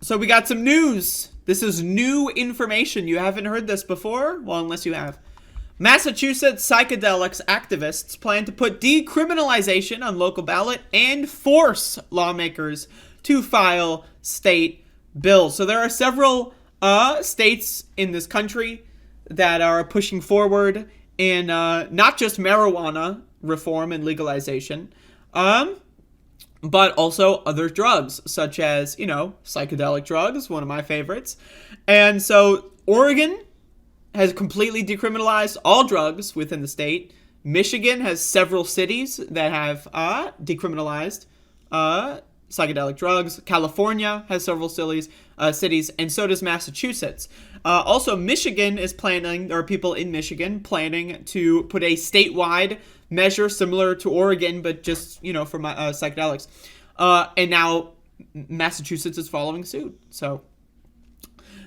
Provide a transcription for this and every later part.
So we got some news. This is new information. You haven't heard this before? Well, unless you have. Massachusetts psychedelics activists plan to put decriminalization on local ballot and force lawmakers to file state bills. So there are several states in this country that are pushing forward in not just marijuana reform and legalization, but also other drugs, such as, psychedelic drugs, one of my favorites. And so Oregon has completely decriminalized all drugs within the state. Michigan has several cities that have decriminalized psychedelic drugs. California has several cities, and so does Massachusetts. Also, Michigan is planning, there are people in Michigan planning to put a statewide measure similar to Oregon, but just, for psychedelics. And now Massachusetts is following suit. So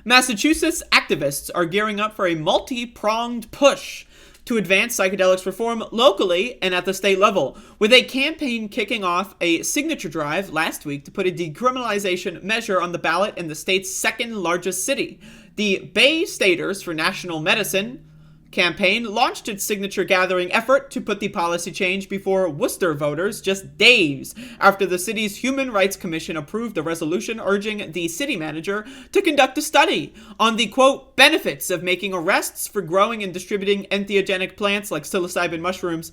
Massachusetts activists are gearing up for a multi-pronged push to advance psychedelics reform locally and at the state level, with a campaign kicking off a signature drive last week to put a decriminalization measure on the ballot in the state's second largest city. The Bay Staters for National Medicine campaign launched its signature gathering effort to put the policy change before Worcester voters just days after the city's Human Rights Commission approved a resolution urging the city manager to conduct a study on the, quote, benefits of making arrests for growing and distributing entheogenic plants like psilocybin mushrooms.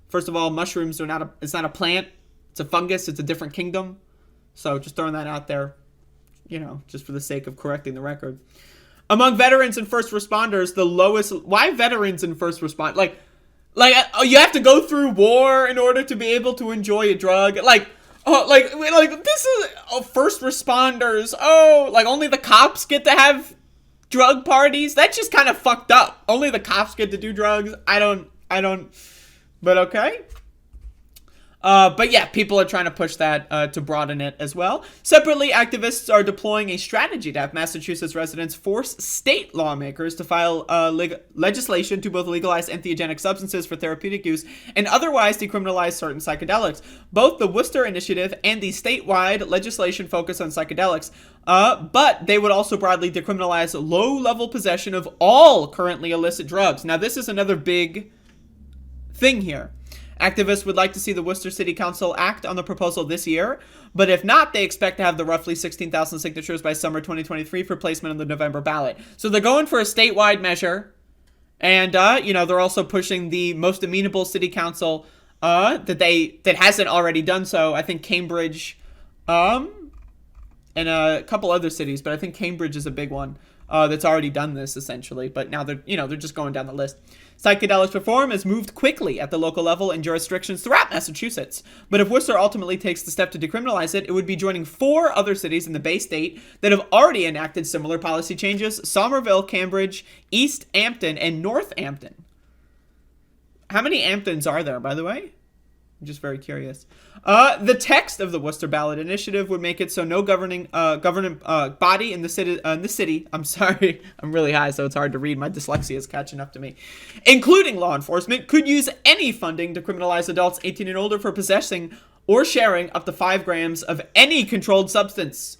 First of all, mushrooms are it's not a plant, it's a fungus, it's a different kingdom. So just throwing that out there, just for the sake of correcting the record. Among veterans and first responders, the lowest... Why veterans and first responders? Like, you have to go through war in order to be able to enjoy a drug? This is... first responders. Only the cops get to have drug parties? That's just kind of fucked up. Only the cops get to do drugs? I don't... But okay. But yeah, people are trying to push that to broaden it as well. Separately, activists are deploying a strategy to have Massachusetts residents force state lawmakers to file legislation to both legalize entheogenic substances for therapeutic use and otherwise decriminalize certain psychedelics. Both the Worcester initiative and the statewide legislation focus on psychedelics, but they would also broadly decriminalize low-level possession of all currently illicit drugs. Now, this is another big thing here. Activists would like to see the Worcester City Council act on the proposal this year, but if not, they expect to have the roughly 16,000 signatures by summer 2023 for placement on the November ballot. So they're going for a statewide measure, and, they're also pushing the most amenable city council that hasn't already done so. I think Cambridge, and a couple other cities, but I think Cambridge is a big one that's already done this, essentially. But now they're just going down the list. Psychedelics reform has moved quickly at the local level in jurisdictions throughout Massachusetts. But if Worcester ultimately takes the step to decriminalize it, it would be joining 4 other cities in the Bay State that have already enacted similar policy changes: Somerville, Cambridge, East Hampton, and Northampton. How many Hamptons are there, by the way? I'm just very curious. The text of the Worcester ballot initiative would make it so no governing body in the city. I'm sorry, I'm really high, so it's hard to read. My dyslexia is catching up to me. Including law enforcement, could use any funding to criminalize adults 18 and older for possessing or sharing up to 5 grams of any controlled substance.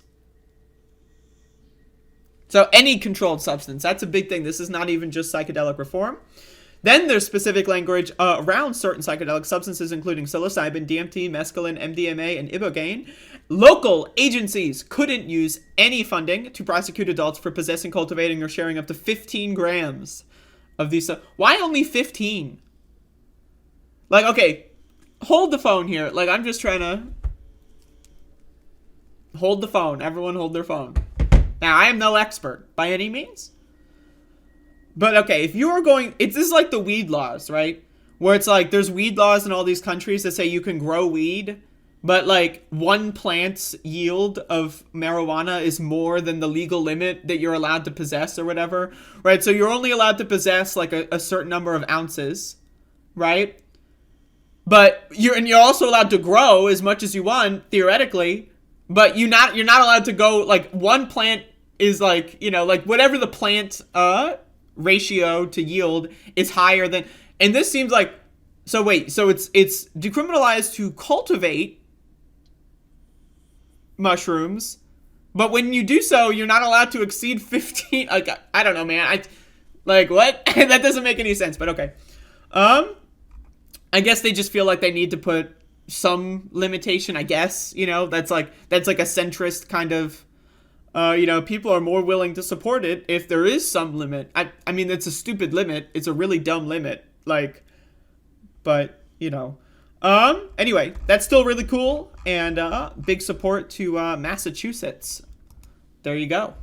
So any controlled substance. That's a big thing. This is not even just psychedelic reform. Then there's specific language around certain psychedelic substances, including psilocybin, DMT, mescaline, MDMA, and ibogaine. Local agencies couldn't use any funding to prosecute adults for possessing, cultivating, or sharing up to 15 grams of these. Why only 15? Okay, hold the phone here. I'm just trying to hold the phone. Everyone hold their phone. Now, I am no expert by any means. But okay, if you are this is like the weed laws, right? Where it's there's weed laws in all these countries that say you can grow weed, but one plant's yield of marijuana is more than the legal limit that you're allowed to possess or whatever, right? So you're only allowed to possess a certain number of ounces, right? But you're also allowed to grow as much as you want, theoretically, but you're not allowed to go, one plant is whatever the plant, ratio to yield is higher than, and this seems so it's decriminalized to cultivate mushrooms, But when you do so, you're not allowed to exceed 15. Like, I don't know, man. Like, what? That doesn't make any sense, but okay. I guess they just feel like they need to put some limitation, I guess. You know, that's like a centrist kind of, you know, people are more willing to support it if there is some limit. I mean, it's a stupid limit. It's a really dumb limit. Like, but, you know. Anyway, that's still really cool, and big support to Massachusetts. There you go.